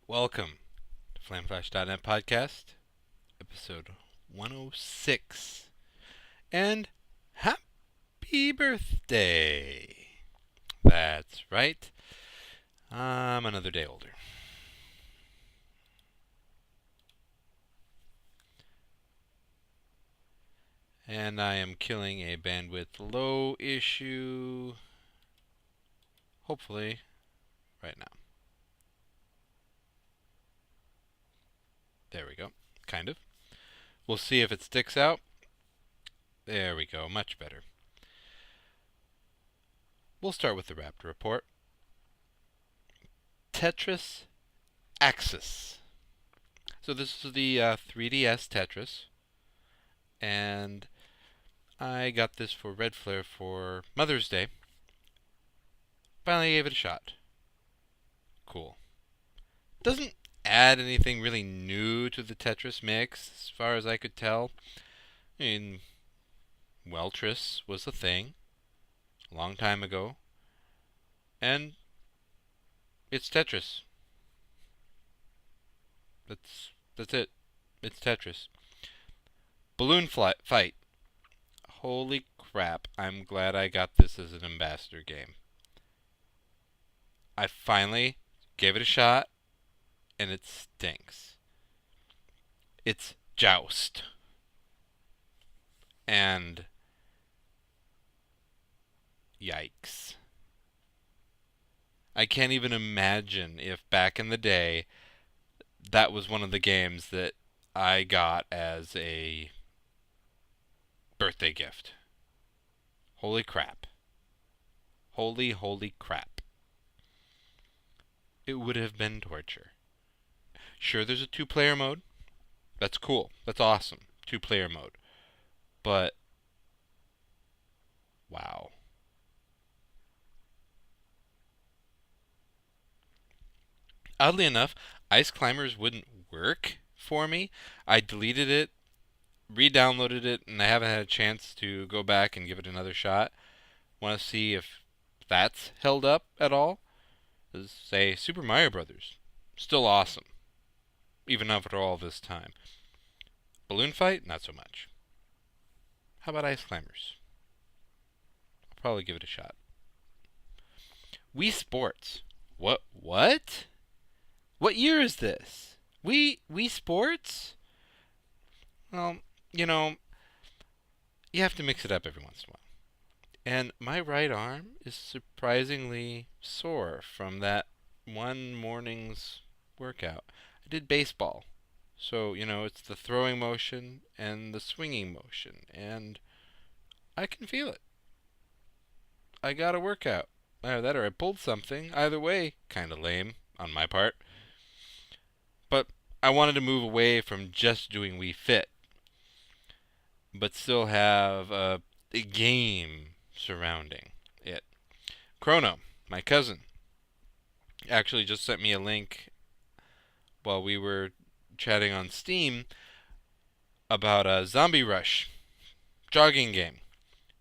Welcome to Flameflash.net podcast, episode 106. And happy birthday! That's right, I'm another day older. And I am killing a bandwidth low issue, hopefully, right now. There we go, kind of. We'll see if it sticks out. There we go, much better. We'll start with the Raptor report. Tetris Axis. So this is the 3DS Tetris, and I got this for Red Flare for Mother's Day. Finally gave it a shot. Cool. Doesn't add anything really new to the Tetris mix, as far as I could tell. I mean, Weltris was a thing a long time ago, and it's Tetris. That's it. It's Tetris. Balloon Fight. Holy crap! I'm glad I got this as an ambassador game. I finally gave it a shot, and it stinks. It's Joust. And yikes. I can't even imagine if back in the day that was one of the games that I got as a birthday gift. Holy crap. Holy crap. It would have been torture. Sure, there's a two-player mode. That's cool. That's awesome. Two-player mode. But, wow. Oddly enough, Ice Climbers wouldn't work for me. I deleted it, re-downloaded it, and I haven't had a chance to go back and give it another shot. Want to see if that's held up at all? Say, Super Mario Brothers. Still awesome. Even after all this time. Balloon Fight? Not so much. How about Ice Climbers? I'll probably give it a shot. Wii Sports. What? What year is this? Wii Sports? Well, you know, you have to mix it up every once in a while. And my right arm is surprisingly sore from that one morning's workout. I did baseball. So, it's the throwing motion and the swinging motion. And I can feel it. I got a workout. Either that or I pulled something. Either way, kind of lame on my part. But I wanted to move away from just doing Wii Fit, but still have a game surrounding it. Chrono, my cousin, actually just sent me a link while we were chatting on Steam about a Zombie Rush jogging game.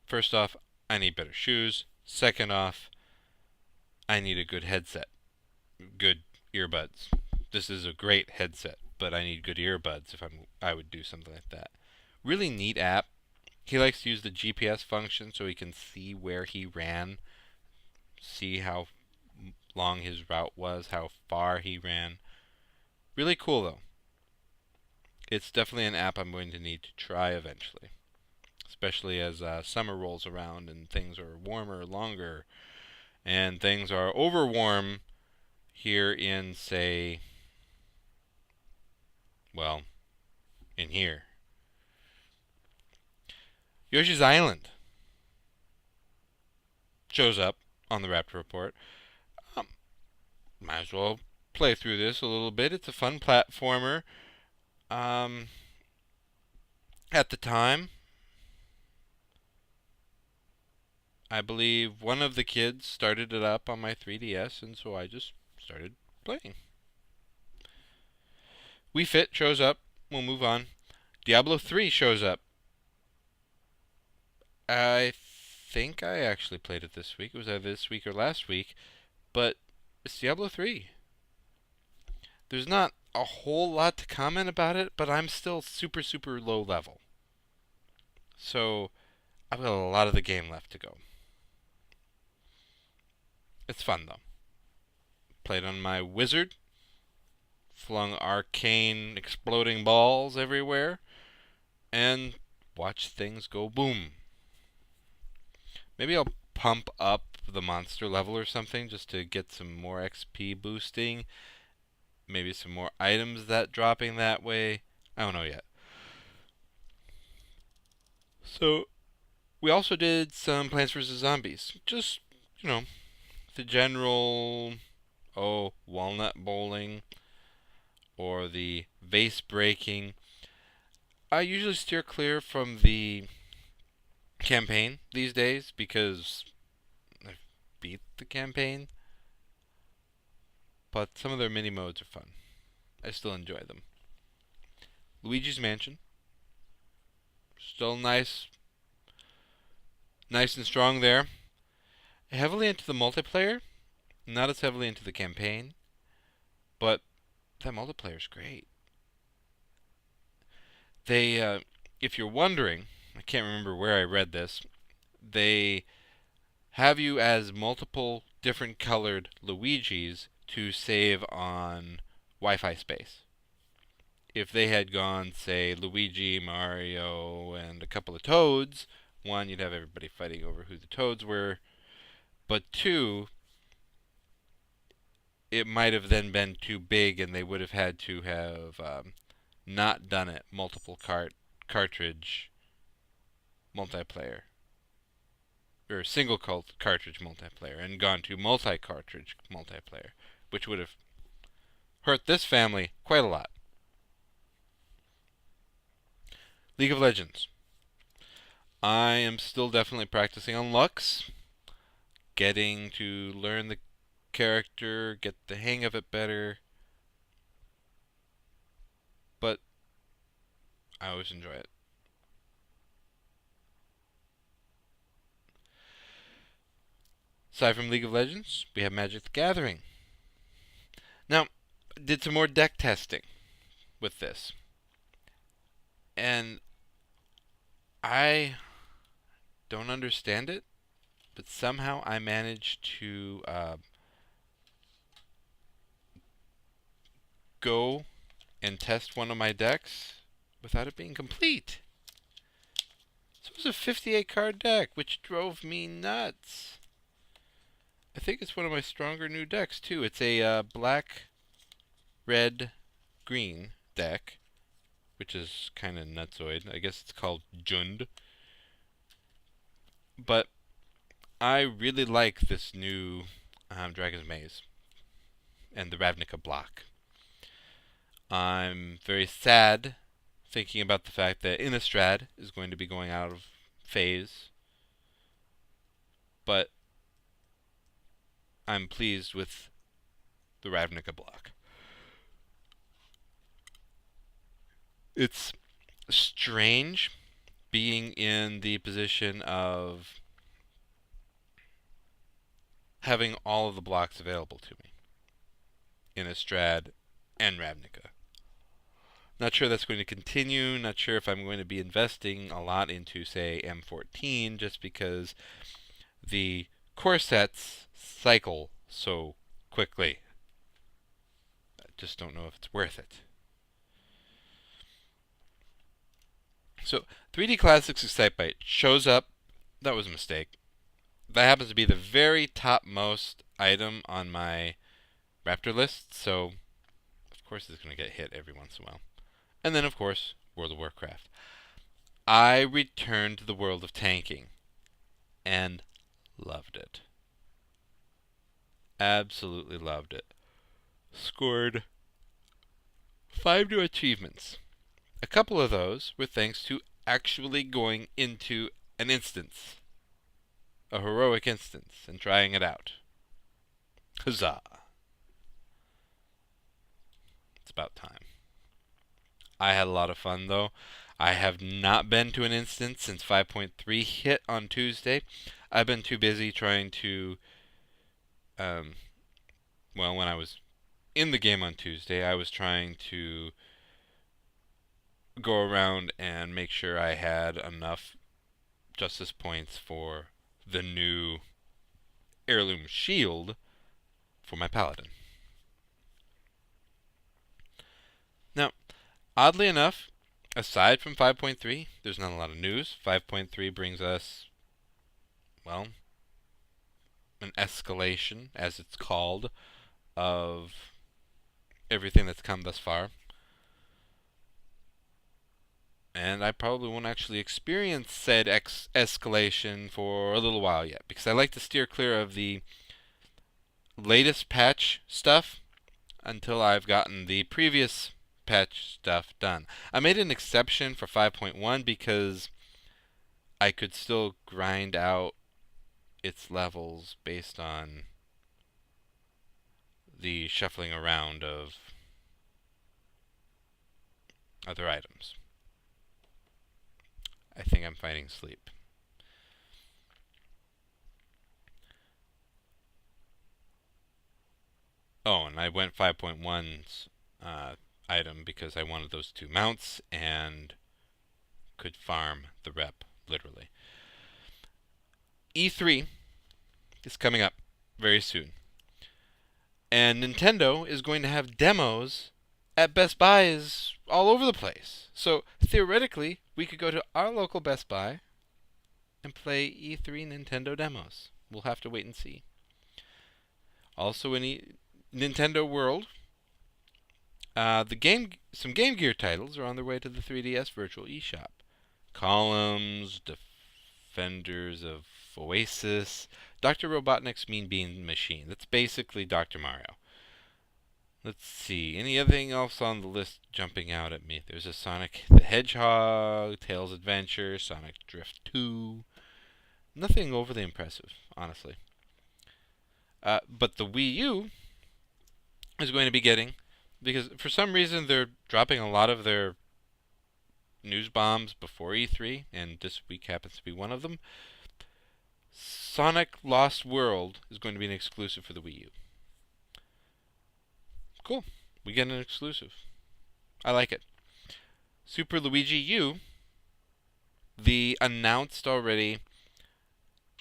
First off, I need better shoes. Second off, I need a good headset, good earbuds. This is a great headset, but I need good earbuds if I would do something like that. Really neat app. He likes to use the GPS function so he can see where he ran, see how long his route was, how far he ran. Really cool though. It's definitely an app I'm going to need to try eventually, especially as summer rolls around and things are warmer longer, and things are over warm here in, say, well, in here. Yoshi's Island shows up on the Raptor report. Might as well play through this a little bit. It's a fun platformer. At the time, I believe one of the kids started it up on my 3DS, and so I just started playing. Wii Fit shows up. We'll move on. Diablo 3 shows up. I think I actually played it this week. It was either this week or last week, but it's Diablo 3. There's not a whole lot to comment about it, but I'm still super, super low level. So I've got a lot of the game left to go. It's fun though. Played on my wizard, flung arcane exploding balls everywhere, and watched things go boom. Maybe I'll pump up the monster level or something just to get some more XP boosting. Maybe some more items that dropping that way. I don't know yet. So we also did some Plants vs Zombies. Just, you know, the general walnut bowling or the vase breaking. I usually steer clear from the campaign these days because I've beat the campaign, but some of their mini modes are fun. I still enjoy them. Luigi's Mansion, still nice and strong there. Heavily into the multiplayer, not as heavily into the campaign, but that multiplayer is great. If you're wondering, I can't remember where I read this. They have you as multiple different colored Luigis to save on Wi-Fi space. If they had gone, say, Luigi, Mario, and a couple of Toads, one, you'd have everybody fighting over who the Toads were, but two, it might have then been too big, and they would have had to have not done it multiple cartridge multiplayer or single cartridge multiplayer and gone to multi-cartridge multiplayer, which would have hurt this family quite a lot. League of Legends. I am still definitely practicing on Lux, getting to learn the character, get the hang of it better, but I always enjoy it. Aside from League of Legends, we have Magic the Gathering. Now, did some more deck testing with this. And I don't understand it, but somehow I managed to go and test one of my decks without it being complete. So it was a 58 card deck, which drove me nuts. I think it's one of my stronger new decks, too. It's a black, red, green deck, which is kind of nutsoid. I guess it's called Jund. But I really like this new Dragon's Maze and the Ravnica block. I'm very sad thinking about the fact that Innistrad is going to be going out of phase, but I'm pleased with the Ravnica block. It's strange being in the position of having all of the blocks available to me. Innistrad and Ravnica. Not sure that's going to continue. Not sure if I'm going to be investing a lot into, say, M14, just because the core sets cycle so quickly. I just don't know if it's worth it. So, 3D Classics Excitebike shows up. That was a mistake. That happens to be the very topmost item on my Raptor list, so of course it's going to get hit every once in a while. And then, of course, World of Warcraft. I returned to the world of tanking and loved it. Absolutely loved it. Scored 5 new achievements. A couple of those were thanks to actually going into an instance, a heroic instance, and trying it out. Huzzah! It's about time. I had a lot of fun, though. I have not been to an instance since 5.3 hit on Tuesday. I've been too busy trying to, when I was in the game on Tuesday, I was trying to go around and make sure I had enough justice points for the new heirloom shield for my paladin. Now, oddly enough, aside from 5.3, there's not a lot of news. 5.3 brings us, well, an escalation, as it's called, of everything that's come thus far. And I probably won't actually experience said escalation for a little while yet, because I like to steer clear of the latest patch stuff until I've gotten the previous patch stuff done. I made an exception for 5.1 because I could still grind out its levels based on the shuffling around of other items. I think I'm fighting sleep. Oh, and I went 5.1's item because I wanted those two mounts and could farm the rep, literally. E3 is coming up very soon. And Nintendo is going to have demos at Best Buys all over the place. So theoretically, we could go to our local Best Buy and play E3 Nintendo demos. We'll have to wait and see. Also in Nintendo World, some Game Gear titles are on their way to the 3DS Virtual eShop. Columns, Defenders of Oasis, Dr. Robotnik's Mean Bean Machine. That's basically Dr. Mario. Let's see, anything else on the list jumping out at me? There's a Sonic the Hedgehog, Tails Adventure, Sonic Drift 2. Nothing overly impressive, honestly. But the Wii U is going to be getting, because for some reason they're dropping a lot of their news bombs before E3, and this week happens to be one of them. Sonic Lost World is going to be an exclusive for the Wii U. Cool. We get an exclusive. I like it. Super Luigi U, the announced already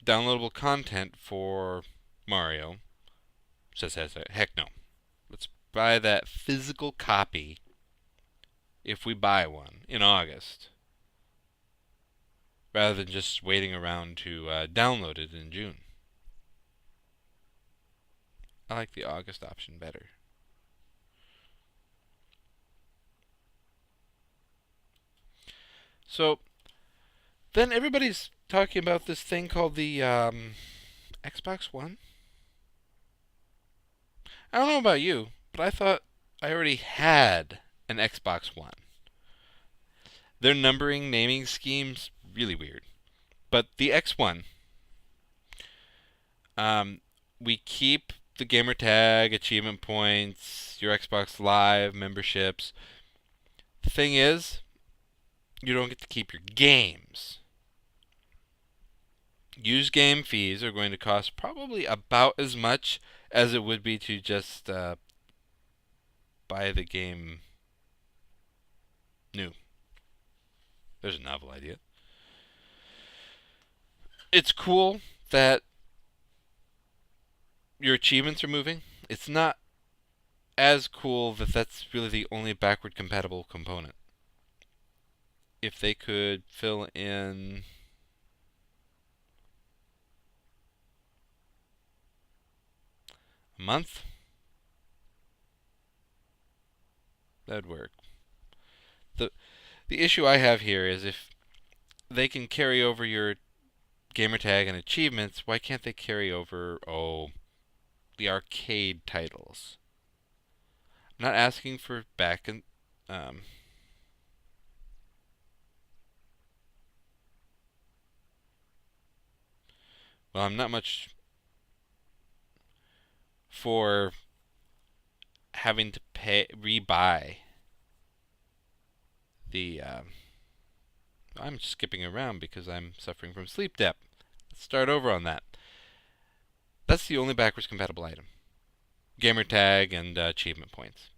downloadable content for Mario, says heck no. Let's buy that physical copy if we buy one in August, rather than just waiting around to download it in June. I like the August option better. So, then everybody's talking about this thing called the Xbox One. I don't know about you, but I thought I already had an Xbox One. Their numbering, naming schemes, really weird. But the X1, we keep the gamer tag, achievement points, your Xbox Live memberships. The thing is, you don't get to keep your games. Used game fees are going to cost probably about as much as it would be to just buy the game new. There's a novel idea. It's cool that your achievements are moving. It's not as cool that that's really the only backward compatible component. If they could fill in a month, that'd work. The issue I have here is if they can carry over your gamertag and achievements, why can't they carry over, the arcade titles? I'm not asking for back and well, I'm not much for having to rebuy the. I'm skipping around because I'm suffering from sleep debt. Let's start over on that. That's the only backwards compatible item. gamer tag and achievement points.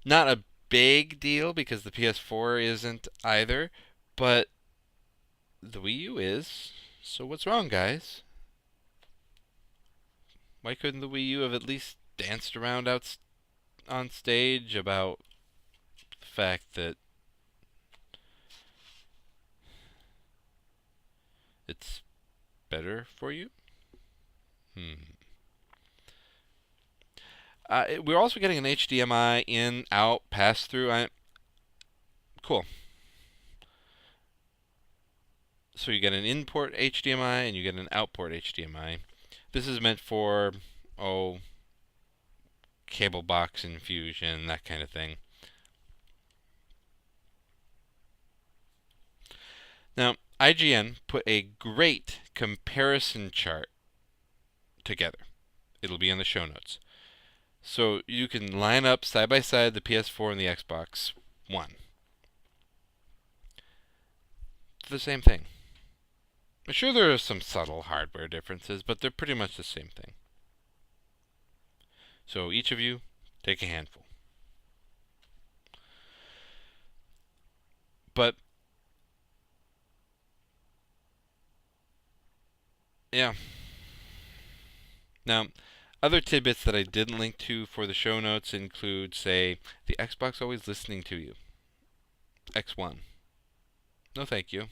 Not a big deal because the PS4 isn't either, but the Wii U is. So what's wrong, guys? Why couldn't the Wii U have at least danced around out on stage about the fact that it's better for you? We're also getting an HDMI in, out, pass through. Cool. So you get an in-port HDMI and you get an out-port HDMI. This is meant for, cable box infusion, that kind of thing. Now, IGN put a great comparison chart together. It'll be in the show notes. So you can line up side by side the PS4 and the Xbox One. It's the same thing. I'm sure there are some subtle hardware differences, but they're pretty much the same thing. So each of you, take a handful. But, yeah. Now, other tidbits that I didn't link to for the show notes include, say, the Xbox always listening to you. X1. No thank you.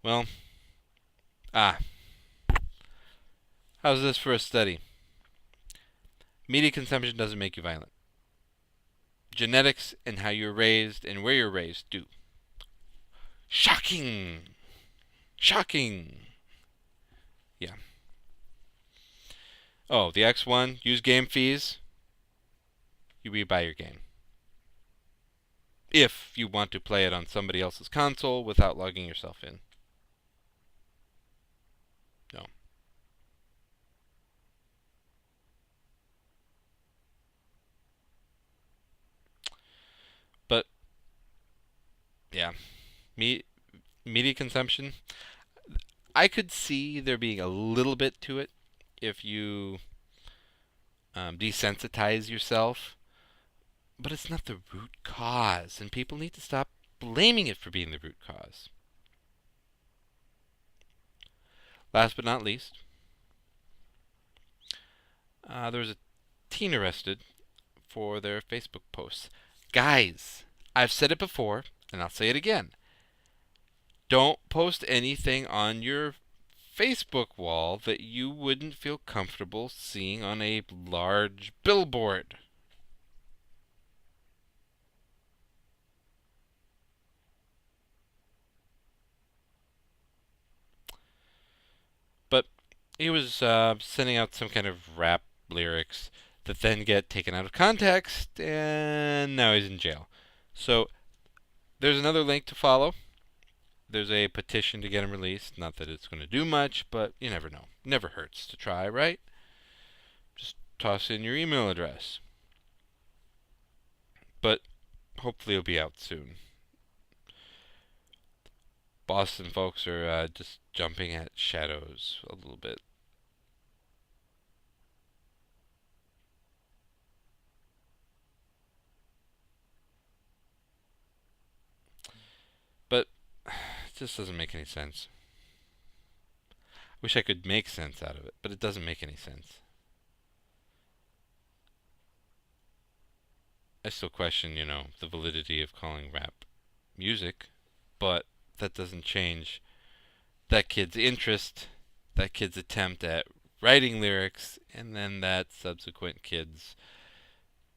Well, how's this for a study? Media consumption doesn't make you violent. Genetics and how you're raised and where you're raised do. Shocking! Shocking! Yeah. Oh, the X1, use game fees. You rebuy your game. If you want to play it on somebody else's console without logging yourself in. No. But, yeah. Media consumption, I could see there being a little bit to it if you desensitize yourself, but it's not the root cause, and people need to stop blaming it for being the root cause. Last but not least, there was a teen arrested for their Facebook posts. Guys, I've said it before, and I'll say it again. Don't post anything on your Facebook wall that you wouldn't feel comfortable seeing on a large billboard. But he was sending out some kind of rap lyrics that then get taken out of context, and now he's in jail. So there's another link to follow. There's a petition to get him released. Not that it's going to do much, but you never know. Never hurts to try, right? Just toss in your email address. But hopefully it'll be out soon. Boston folks are just jumping at shadows a little bit. But it just doesn't make any sense. Wish I could make sense out of it, but it doesn't make any sense. I still question, the validity of calling rap music, but that doesn't change that kid's interest, that kid's attempt at writing lyrics, and then that subsequent kid's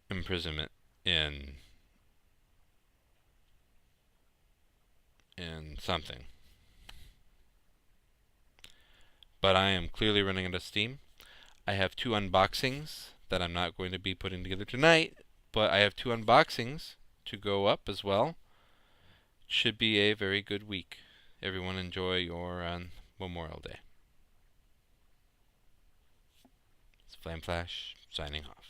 imprisonment in something. But I am clearly running out of steam. I have 2 unboxings that I'm not going to be putting together tonight, but I have 2 unboxings to go up as well. Should be a very good week. Everyone enjoy your Memorial Day. It's Flame Flash signing off.